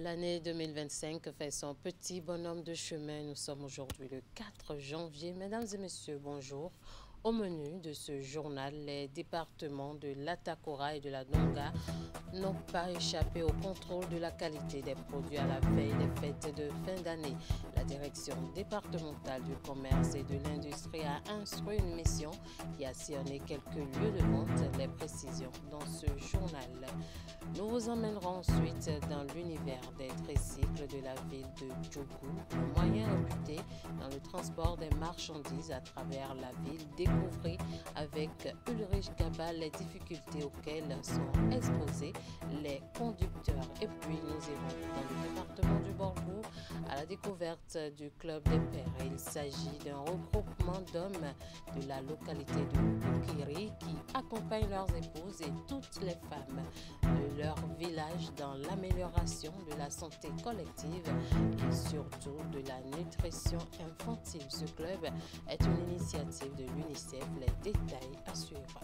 L'année 2025 fait son petit bonhomme de chemin. Nous sommes aujourd'hui le 4 janvier. Mesdames et messieurs, bonjour. Au menu de ce journal, les départements de l'Atakora et de la Donga n'ont pas échappé au contrôle de la qualité des produits à la veille des fêtes de fin d'année. La direction départementale du commerce et de l'industrie a instruit une mission qui a sillonné quelques lieux de vente. Les précisions dans ce journal. Nous vous emmènerons ensuite dans l'univers des tricycles de la ville de Djougou, le moyen réputé dans le transport des marchandises à travers la ville. Découvrir avec Ulrich Gabal les difficultés auxquelles sont exposés les conducteurs. Et puis nous irons dans le département du Bordeaux à la découverte du Club des Pères. Il s'agit d'un regroupement d'hommes de la localité de Boukiri qui accompagnent leurs épouses et toutes les femmes de leur village dans l'amélioration de la santé collective et surtout de la nutrition infantile. Ce club est une initiative de l'UNICEF. Les détails à suivre.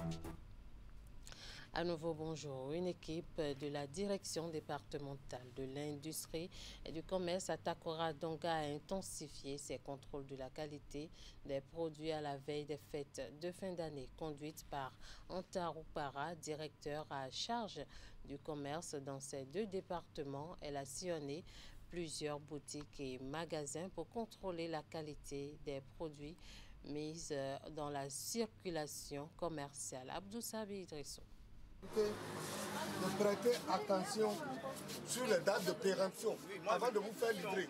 À nouveau, bonjour. Une équipe de la direction départementale de l'industrie et du commerce à Takora Donga a intensifié ses contrôles de la qualité des produits à la veille des fêtes de fin d'année, conduite par Antarou Para, directeur à charge du commerce dans ces deux départements. Elle a sillonné plusieurs boutiques et magasins pour contrôler la qualité des produits mis dans la circulation commerciale. Abdou Sabi Idrissou. De prêter attention sur les dates de péremption avant de vous faire livrer.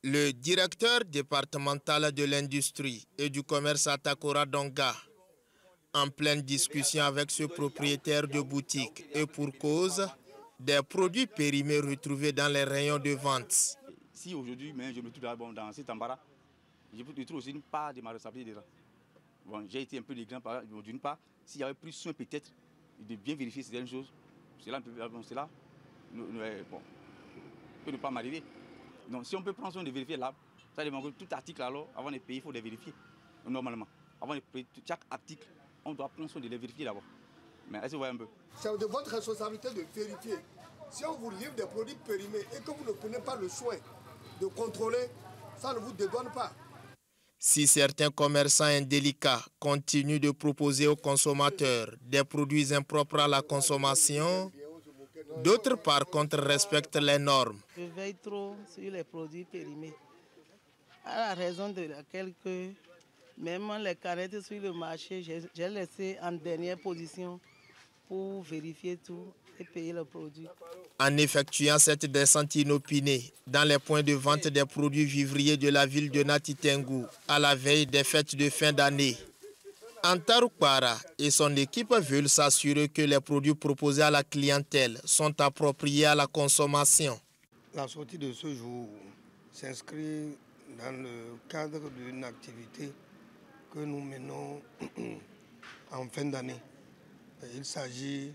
Le directeur départemental de l'industrie et du commerce à Takora Donga, en pleine discussion avec ce propriétaire de boutique et pour cause, des produits périmés retrouvés dans les rayons de vente. Si aujourd'hui, je me trouve dans cet embarras, je trouve aussi une part de ma responsabilité déjà. Bon, j'ai été un peu négligent d'une part. S'il y avait plus soin peut-être de bien vérifier certaines choses, cela peut ne pas m'arriver. Donc si on peut prendre soin de vérifier là, ça demande que tout article alors, avant de payer, il faut les vérifier. Normalement, avant de payer chaque article, on doit prendre soin de les vérifier d'abord. Mais est-ce que vous voyez un peu? C'est de votre responsabilité de vérifier. Si on vous livre des produits périmés et que vous ne prenez pas le soin de contrôler, ça ne vous dédouane pas. Si certains commerçants indélicats continuent de proposer aux consommateurs des produits impropres à la consommation, d'autres par contre respectent les normes. Je veille trop sur les produits périmés, à la raison de laquelle que même les canettes sur le marché, j'ai laissé en dernière position pour vérifier tout et payer le produit. En effectuant cette descente inopinée dans les points de vente des produits vivriers de la ville de Natitengu à la veille des fêtes de fin d'année, Antarou Para et son équipe veulent s'assurer que les produits proposés à la clientèle sont appropriés à la consommation. La sortie de ce jour s'inscrit dans le cadre d'une activité que nous menons en fin d'année. Il s'agit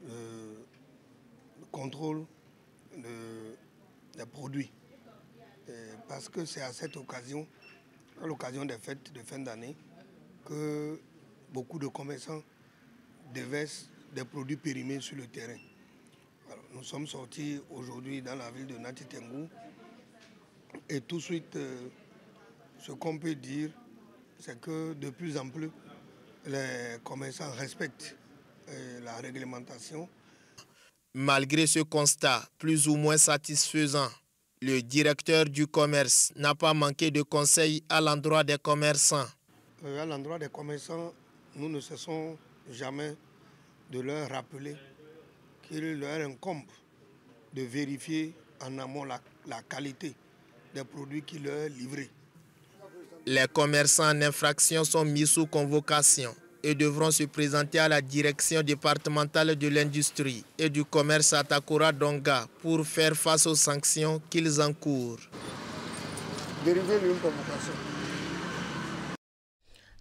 du contrôle des produits. Parce que c'est à cette occasion, à l'occasion des fêtes de fin d'année, que beaucoup de commerçants déversent des produits périmés sur le terrain. Alors, nous sommes sortis aujourd'hui dans la ville de Natitengu et tout de suite, ce qu'on peut dire, c'est que de plus en plus, les commerçants respectent la réglementation. Malgré ce constat plus ou moins satisfaisant, le directeur du commerce n'a pas manqué de conseils à l'endroit des commerçants. À l'endroit des commerçants, nous ne cessons jamais de leur rappeler qu'il leur incombe de vérifier en amont la qualité des produits qui leur est livrés. Les commerçants en infraction sont mis sous convocation et devront se présenter à la direction départementale de l'industrie et du commerce à Takora Donga pour faire face aux sanctions qu'ils encourent. Dériver une convocation.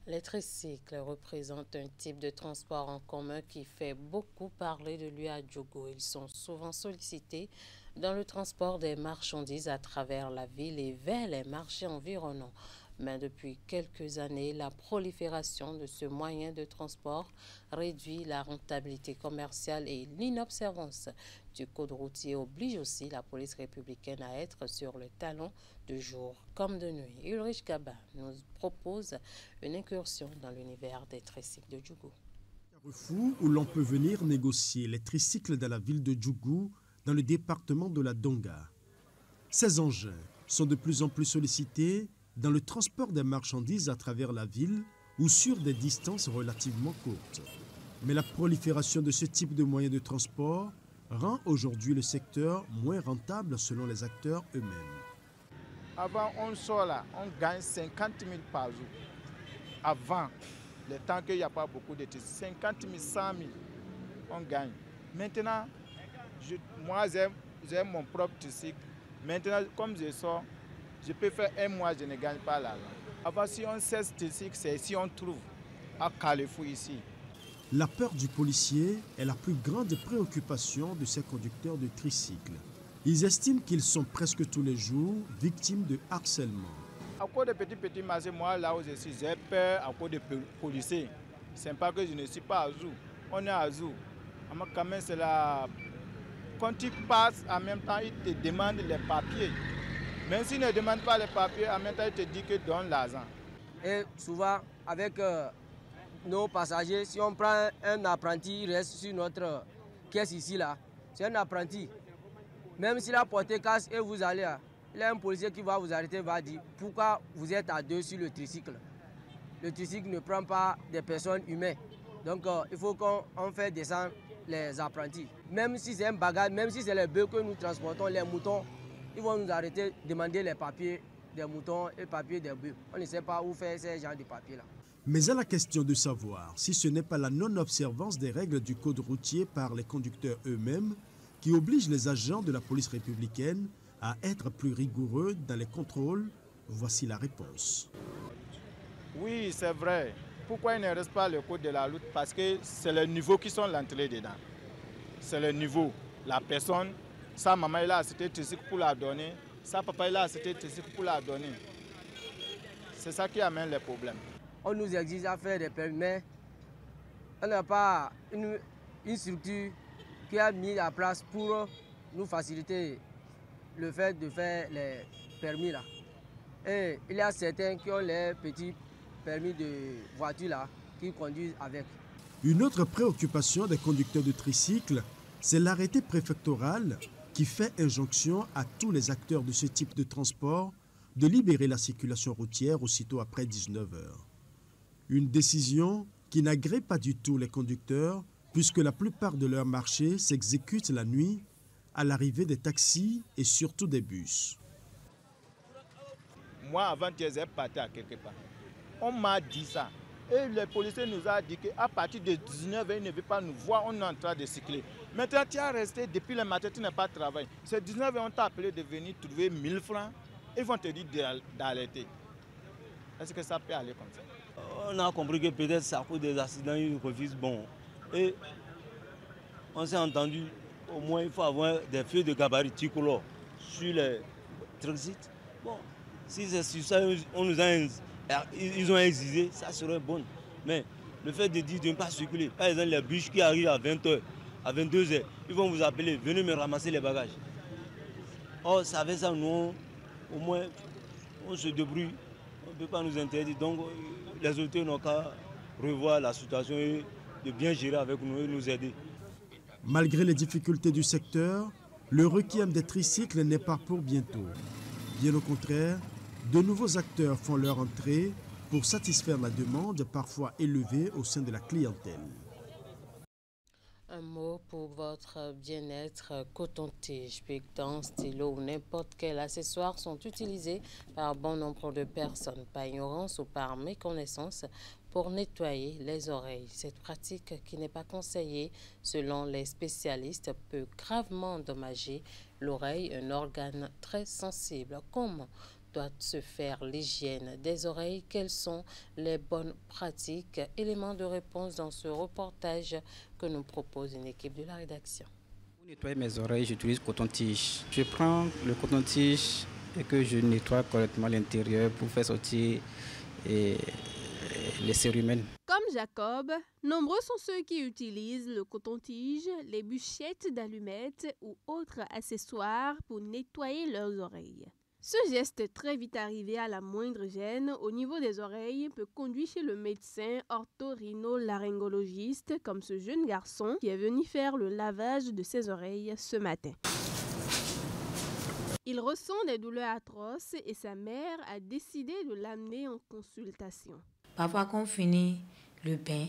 Les tricycles représentent un type de transport en commun qui fait beaucoup parler de lui à Djougou. Ils sont souvent sollicités dans le transport des marchandises à travers la ville et vers les marchés environnants. Mais depuis quelques années, la prolifération de ce moyen de transport réduit la rentabilité commerciale et l'inobservance du code routier oblige aussi la police républicaine à être sur le talon de jour comme de nuit. Ulrich Gaba nous propose une incursion dans l'univers des tricycles de Djougou. Carrefour où l'on peut venir négocier les tricycles de la ville de Djougou dans le département de la Donga. Ces engins sont de plus en plus sollicités dans le transport des marchandises à travers la ville ou sur des distances relativement courtes. Mais la prolifération de ce type de moyens de transport rend aujourd'hui le secteur moins rentable selon les acteurs eux-mêmes. Avant, on sort là, on gagne 50 000 par jour. Avant, le temps qu'il n'y a pas beaucoup de tricycles, 50 000, 100 000, on gagne. Maintenant, moi j'ai mon propre tricycle. Maintenant, comme je sors, je peux faire un mois, je ne gagne pas l'argent. Avant, si on cesse tricycle, c'est si on trouve à Carrefour ici. La peur du policier est la plus grande préoccupation de ces conducteurs de tricycles. Ils estiment qu'ils sont presque tous les jours victimes de harcèlement. À cause de petits marchés, moi là où je suis, j'ai peur à cause des policiers. Ce n'est pas que je ne suis pas à Zou. On est à Zou. Quand même, c'est là. Quand tu passes, en même temps, ils te demandent les papiers. Même s'ils ne demandent pas les papiers, en même temps, ils te disent que donne l'argent. Et souvent, avec nos passagers, si on prend un apprenti, il reste sur notre caisse ici, là. C'est un apprenti. Même s'il a porté casse et vous allez, il y a un policier qui va vous arrêter, va dire pourquoi vous êtes à deux sur le tricycle. Le tricycle ne prend pas des personnes humaines. Donc, il faut qu'on fait descendre les apprentis. Même si c'est un bagage, même si c'est les bœufs que nous transportons, les moutons, ils vont nous arrêter, demander les papiers des moutons et les papiers des bœufs. On ne sait pas où faire ces genres de papiers-là. Mais à la question de savoir si ce n'est pas la non-observance des règles du code routier par les conducteurs eux-mêmes qui oblige les agents de la police républicaine à être plus rigoureux dans les contrôles, voici la réponse. Oui, c'est vrai. Pourquoi ils ne restent pas le code de la route? Parce que c'est le niveau qui sont l'entrée dedans. C'est le niveau. La personne, sa maman est là, c'était tricycle pour la donner. Sa papa est là, c'était tricycle pour la donner. C'est ça qui amène les problèmes. On nous exige à faire des permis, mais on n'a pas une structure qui a mis en place pour nous faciliter le fait de faire les permis là. Et il y a certains qui ont les petits permis de voiture là, qui conduisent avec. Une autre préoccupation des conducteurs de tricycles, c'est l'arrêté préfectoral qui fait injonction à tous les acteurs de ce type de transport de libérer la circulation routière aussitôt après 19 h. Une décision qui n'agrée pas du tout les conducteurs puisque la plupart de leurs marchés s'exécutent la nuit à l'arrivée des taxis et surtout des bus. Moi, avant-hier, j'ai parti à quelque part. On m'a dit ça. Et les policiers nous ont dit qu'à partir de 19 h, ils ne veulent pas nous voir, on est en train de cycler. Maintenant, tu as resté depuis le matin, tu n'as pas travaillé. C'est 19 h, on t'a appelé de venir trouver 1000 francs. Ils vont te dire d'arrêter. Est-ce que ça peut aller comme ça? On a compris que peut-être c'est à cause des accidents, ils refusent. Bon. Et on s'est entendu, au moins il faut avoir des feux de gabarit tricolore sur les tricycles. Bon, si c'est sur ça, ils ont exigé, ça serait bon. Mais le fait de dire de ne pas circuler, par exemple les bus qui arrivent à 20 h, à 22 h, ils vont vous appeler, venez me ramasser les bagages. Or, ça fait ça, nous, au moins, on se débrouille, on ne peut pas nous interdire. Donc, les autorités n'ont qu'à revoir la situation et de bien gérer avec nous et nous aider. Malgré les difficultés du secteur, le requiem des tricycles n'est pas pour bientôt. Bien au contraire, de nouveaux acteurs font leur entrée pour satisfaire la demande parfois élevée au sein de la clientèle. Un mot pour votre bien-être: coton-tige, piquant, stylo ou n'importe quel accessoire sont utilisés par bon nombre de personnes, par ignorance ou par méconnaissance, pour nettoyer les oreilles. Cette pratique, qui n'est pas conseillée selon les spécialistes, peut gravement endommager l'oreille, un organe très sensible. Comment doit se faire l'hygiène des oreilles? Quelles sont les bonnes pratiques? Éléments de réponse dans ce reportage que nous propose une équipe de la rédaction. Pour nettoyer mes oreilles, j'utilise coton-tige. Je prends le coton-tige et que je nettoie correctement l'intérieur pour faire sortir les cérumen. Comme Jacob, nombreux sont ceux qui utilisent le coton-tige, les bûchettes d'allumettes ou autres accessoires pour nettoyer leurs oreilles. Ce geste très vite arrivé à la moindre gêne au niveau des oreilles peut conduire chez le médecin ortho-rhino-laryngologiste comme ce jeune garçon qui est venu faire le lavage de ses oreilles ce matin. Il ressent des douleurs atroces et sa mère a décidé de l'amener en consultation. Parfois, quand on finit le bain,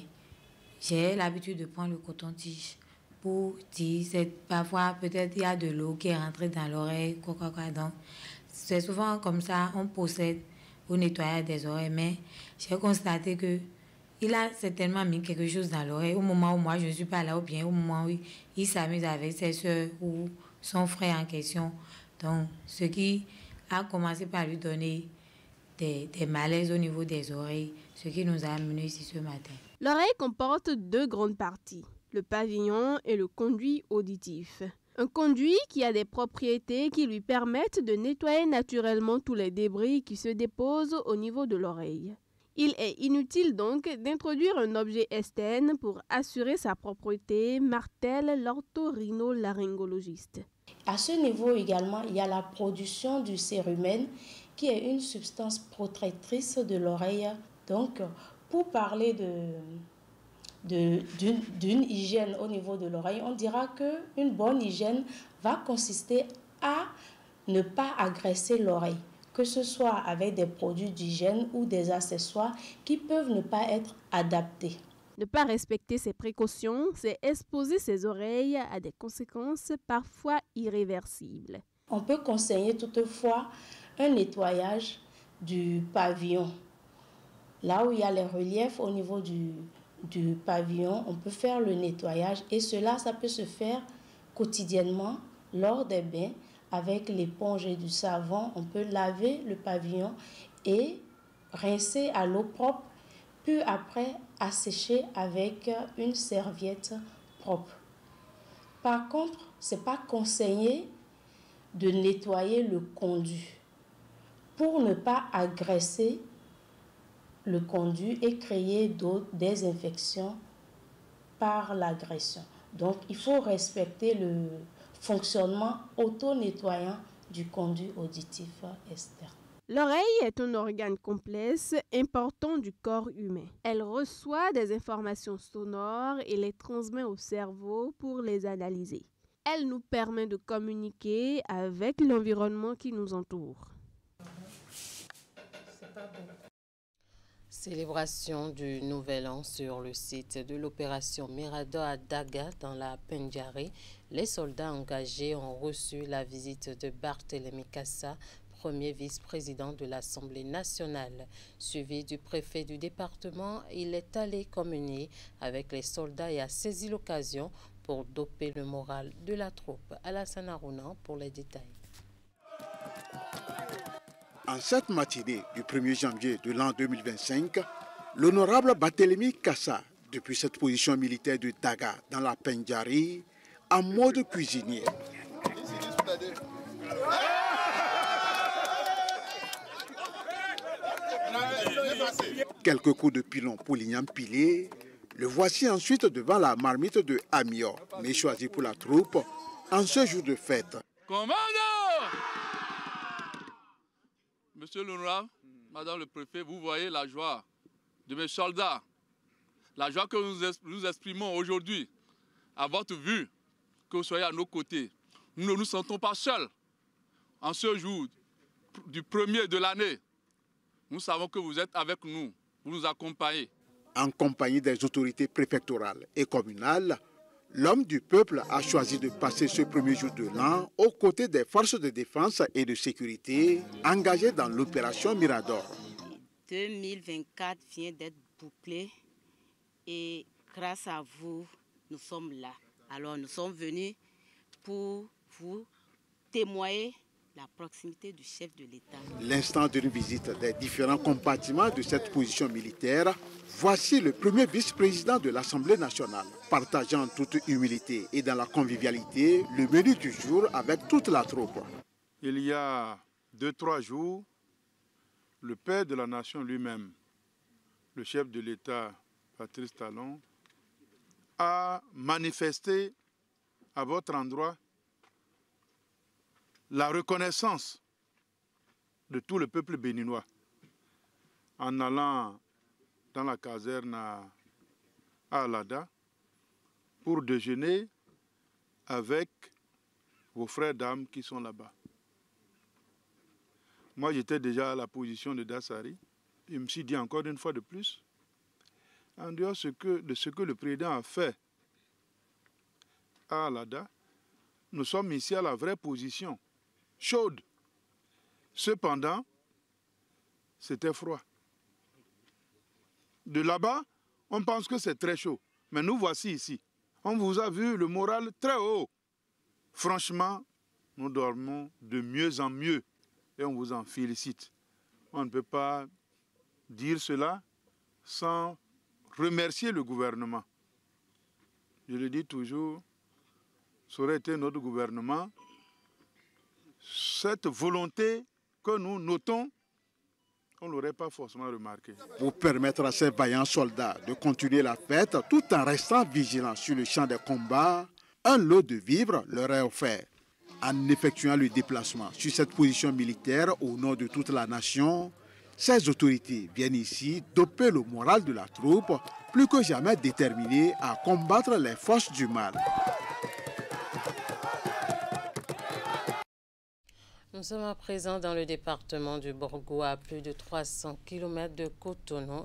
j'ai l'habitude de prendre le coton-tige pour dire, parfois peut-être il y a de l'eau qui est rentrée dans l'oreille, quoi. Donc, c'est souvent comme ça, on procède au nettoyage des oreilles, mais j'ai constaté qu'il a certainement mis quelque chose dans l'oreille au moment où moi je ne suis pas là, ou bien au moment où il s'amuse avec ses soeurs ou son frère en question. Donc, ce qui a commencé par lui donner des malaises au niveau des oreilles, ce qui nous a amenés ici ce matin. L'oreille comporte deux grandes parties, le pavillon et le conduit auditif. Un conduit qui a des propriétés qui lui permettent de nettoyer naturellement tous les débris qui se déposent au niveau de l'oreille. Il est inutile donc d'introduire un objet externe pour assurer sa propreté, martèle l'ortho-rhino-laryngologiste. À ce niveau également, il y a la production du cérumen qui est une substance protectrice de l'oreille. Donc, pour parler d'une hygiène au niveau de l'oreille, on dira qu'une bonne hygiène va consister à ne pas agresser l'oreille, que ce soit avec des produits d'hygiène ou des accessoires qui peuvent ne pas être adaptés. Ne pas respecter ces précautions, c'est exposer ses oreilles à des conséquences parfois irréversibles. On peut conseiller toutefois un nettoyage du pavillon. Là où il y a les reliefs au niveau du pavillon, on peut faire le nettoyage et cela, ça peut se faire quotidiennement lors des bains avec l'éponge et du savon. On peut laver le pavillon et rincer à l'eau propre, puis après assécher avec une serviette propre. Par contre, ce n'est pas conseillé de nettoyer le conduit pour ne pas agresser le conduit et créer des infections par l'agression. Donc, il faut respecter le fonctionnement auto-nettoyant du conduit auditif externe. L'oreille est un organe complexe important du corps humain. Elle reçoit des informations sonores et les transmet au cerveau pour les analyser. Elle nous permet de communiquer avec l'environnement qui nous entoure. Célébration du Nouvel An sur le site de l'opération Mirador à Daga dans la Pendjari. Les soldats engagés ont reçu la visite de Barthélémy Kassa, premier vice-président de l'Assemblée nationale. Suivi du préfet du département, il est allé communier avec les soldats et a saisi l'occasion pour doper le moral de la troupe. Alassane Arounan pour les détails. En cette matinée du 1er janvier de l'an 2025, l'honorable Barthélémy Kassa, depuis cette position militaire de Daga dans la Pendjari, en mode cuisinier. Quelques coups de pilon pour l'igname pilé, le voici ensuite devant la marmite de Amior, mais choisi pour la troupe en ce jour de fête. Commando! Monsieur l'honorable, Madame le préfet, vous voyez la joie de mes soldats, la joie que nous exprimons aujourd'hui à votre vue, que vous soyez à nos côtés. Nous ne nous sentons pas seuls en ce jour du premier de l'année. Nous savons que vous êtes avec nous, vous nous accompagnez. En compagnie des autorités préfectorales et communales, l'homme du peuple a choisi de passer ce premier jour de l'an aux côtés des forces de défense et de sécurité engagées dans l'opération Mirador. 2024 vient d'être bouclé et grâce à vous, nous sommes là. Alors nous sommes venus pour vous témoigner la proximité du chef de l'État. L'instant d'une visite des différents compartiments de cette position militaire, voici le premier vice-président de l'Assemblée nationale, partageant en toute humilité et dans la convivialité le menu du jour avec toute la troupe. Il y a 2-3 jours, le père de la nation lui-même, le chef de l'État, Patrice Talon, a manifesté à votre endroit la reconnaissance de tout le peuple béninois en allant dans la caserne à Alada pour déjeuner avec vos frères d'armes qui sont là-bas. Moi, j'étais déjà à la position de Dassari. Je me suis dit encore une fois de plus, en dehors de ce que le président a fait à Alada, nous sommes ici à la vraie position, chaude. Cependant, c'était froid. De là-bas, on pense que c'est très chaud. Mais nous voici ici. On vous a vu le moral très haut. Franchement, nous dormons de mieux en mieux et on vous en félicite. On ne peut pas dire cela sans remercier le gouvernement. Je le dis toujours, ça aurait été notre gouvernement. Cette volonté que nous notons, on ne l'aurait pas forcément remarqué. Pour permettre à ces vaillants soldats de continuer la fête tout en restant vigilants sur le champ des combats, un lot de vivres leur est offert. En effectuant le déplacement sur cette position militaire au nom de toute la nation, ces autorités viennent ici doper le moral de la troupe, plus que jamais déterminée à combattre les forces du mal. Nous sommes à présent dans le département du Borgo, à plus de 300 km de Cotonou.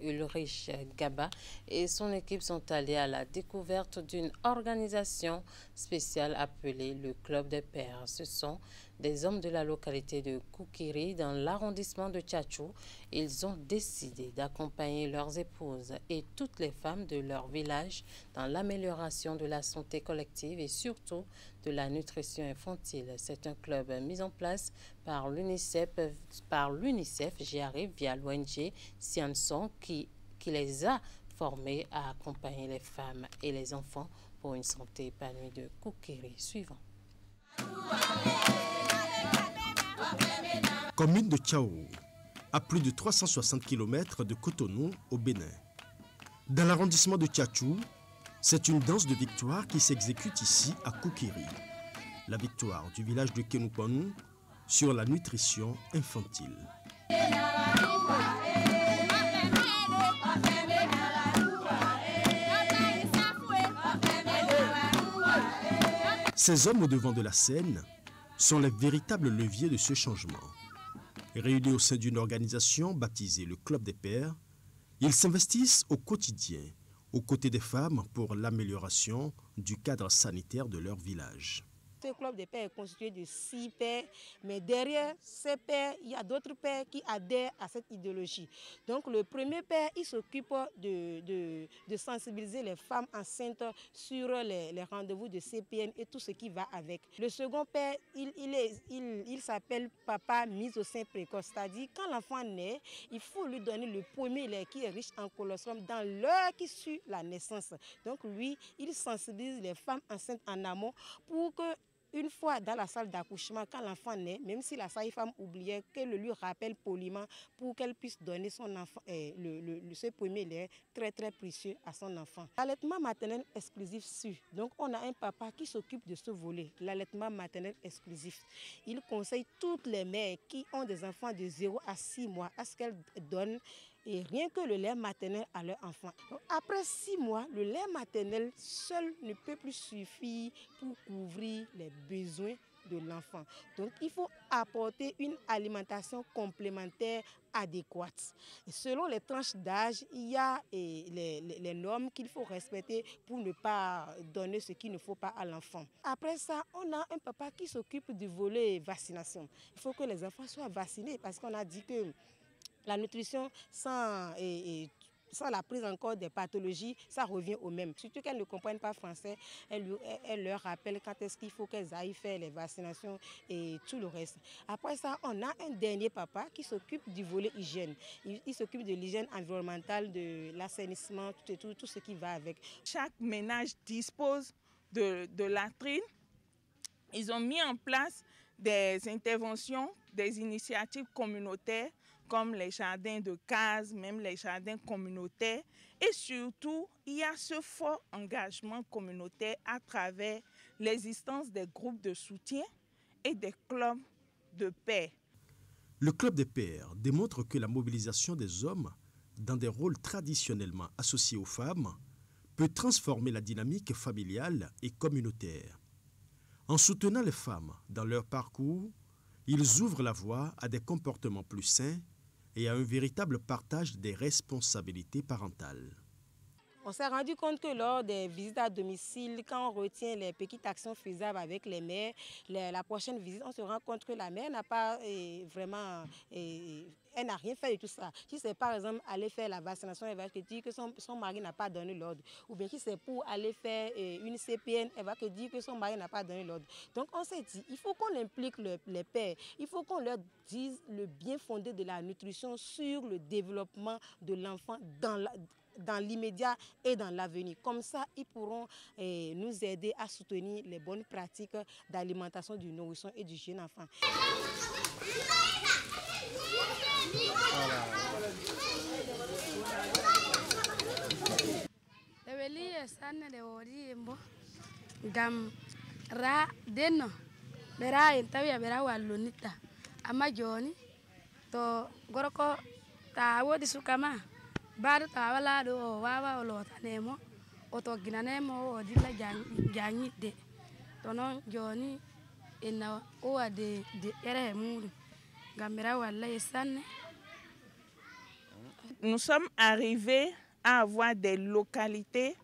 Ulrich Gaba et son équipe sont allés à la découverte d'une organisation spéciale appelée le Club des Pères. Ce sont des hommes de la localité de Koukiri, dans l'arrondissement de Tchatchou. Ils ont décidé d'accompagner leurs épouses et toutes les femmes de leur village dans l'amélioration de la santé collective et surtout de la nutrition infantile. C'est un club mis en place par l'UNICEF, j'y arrive, via l'ONG Sianson qui les a formés à accompagner les femmes et les enfants pour une santé épanouie de Koukiri. Suivant. Commune de Tchao, à plus de 360 km de Cotonou au Bénin. Dans l'arrondissement de Tchatchou, c'est une danse de victoire qui s'exécute ici à Koukiri. La victoire du village de Kenupon sur la nutrition infantile. Ces hommes au devant de la scène sont les véritables leviers de ce changement. Réunis au sein d'une organisation baptisée le Club des Pères, ils s'investissent au quotidien aux côtés des femmes pour l'amélioration du cadre sanitaire de leur village. Ce club des pères est constitué de 6 pères, mais derrière ces pères, il y a d'autres pères qui adhèrent à cette idéologie. Donc le premier père, il s'occupe de sensibiliser les femmes enceintes sur les rendez-vous de CPN et tout ce qui va avec. Le second père, il s'appelle papa mise au sein précoce, c'est-à-dire quand l'enfant naît, il faut lui donner le premier lait qui est riche en colostrum dans l'heure qui suit la naissance. Donc lui, il sensibilise les femmes enceintes en amont pour que une fois dans la salle d'accouchement, quand l'enfant naît, même si la sage-femme oubliait, qu'elle le lui rappelle poliment pour qu'elle puisse donner son enfant, ce premier lait très très précieux à son enfant. L'allaitement maternel exclusif su. Donc on a un papa qui s'occupe de ce volet, l'allaitement maternel exclusif. Il conseille toutes les mères qui ont des enfants de 0 à 6 mois à ce qu'elles donnent et rien que le lait maternel à leur enfant. Donc, après 6 mois, le lait maternel seul ne peut plus suffire pour couvrir les besoins de l'enfant. Donc il faut apporter une alimentation complémentaire adéquate. Et selon les tranches d'âge, il y a les normes qu'il faut respecter pour ne pas donner ce qu'il ne faut pas à l'enfant. Après ça, on a un papa qui s'occupe du volet vaccination. Il faut que les enfants soient vaccinés parce qu'on a dit que la nutrition sans la prise en compte des pathologies, ça revient au même. Surtout qu'elles ne comprennent pas français, elle leur rappelle quand est-ce qu'il faut qu'elles aillent faire les vaccinations et tout le reste. Après ça, on a un dernier papa qui s'occupe du volet hygiène. Il s'occupe de l'hygiène environnementale, de l'assainissement, tout ce qui va avec. Chaque ménage dispose de latrines. Ils ont mis en place des interventions, des initiatives communautaires comme les jardins de cases, même les jardins communautaires. Et surtout, il y a ce fort engagement communautaire à travers l'existence des groupes de soutien et des clubs de paix. Le Club des Pères démontre que la mobilisation des hommes dans des rôles traditionnellement associés aux femmes peut transformer la dynamique familiale et communautaire. En soutenant les femmes dans leur parcours, ils ouvrent la voie à des comportements plus sains et à un véritable partage des responsabilités parentales. On s'est rendu compte que lors des visites à domicile, quand on retient les petites actions faisables avec les mères, la prochaine visite, on se rend compte que la mère n'a pas vraiment... elle n'a rien fait de tout ça. Si c'est par exemple aller faire la vaccination, elle va te dire que son mari n'a pas donné l'ordre. Ou bien si c'est pour aller faire une CPN, elle va te dire que son mari n'a pas donné l'ordre. Donc on s'est dit, il faut qu'on implique les pères. Il faut qu'on leur dise le bien fondé de la nutrition sur le développement de l'enfant dans l'immédiat et dans l'avenir. Comme ça, ils pourront nous aider à soutenir les bonnes pratiques d'alimentation du nourrisson et du jeune enfant. Baru tawala do wawa olota nemo oto gina nemo odila janyi de tonon joni ina oa de ere mulu gamera wala esanne. Nous sommes arrivés à avoir des localités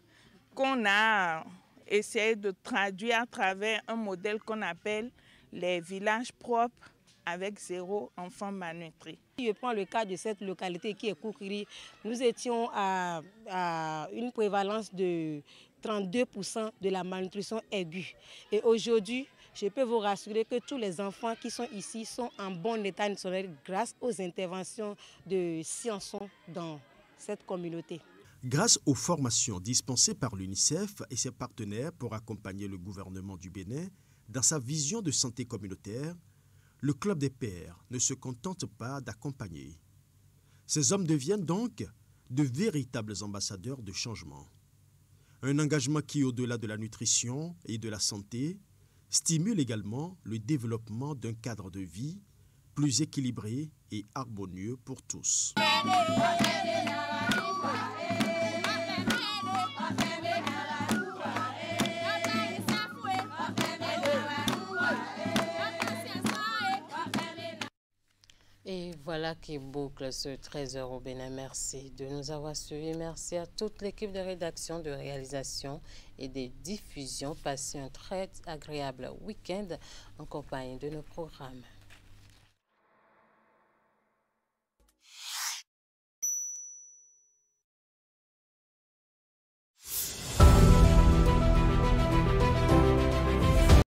qu'on a essayé de traduire à travers un modèle qu'on appelle les villages propres avec 0 enfant malnutri. Je prends le cas de cette localité qui est Koukiri. Nous étions à une prévalence de 32% de la malnutrition aiguë. Et aujourd'hui, je peux vous rassurer que tous les enfants qui sont ici sont en bon état nutritionnel grâce aux interventions de Sciençon dans cette communauté. Grâce aux formations dispensées par l'UNICEF et ses partenaires pour accompagner le gouvernement du Bénin dans sa vision de santé communautaire, le Club des Pères ne se contente pas d'accompagner. Ces hommes deviennent donc de véritables ambassadeurs de changement. Un engagement qui, au-delà de la nutrition et de la santé, stimule également le développement d'un cadre de vie plus équilibré et harmonieux pour tous. Et voilà qui boucle ce 13h au Bénin. Merci de nous avoir suivis. Merci à toute l'équipe de rédaction, de réalisation et de diffusion. Passez un très agréable week-end en compagnie de nos programmes.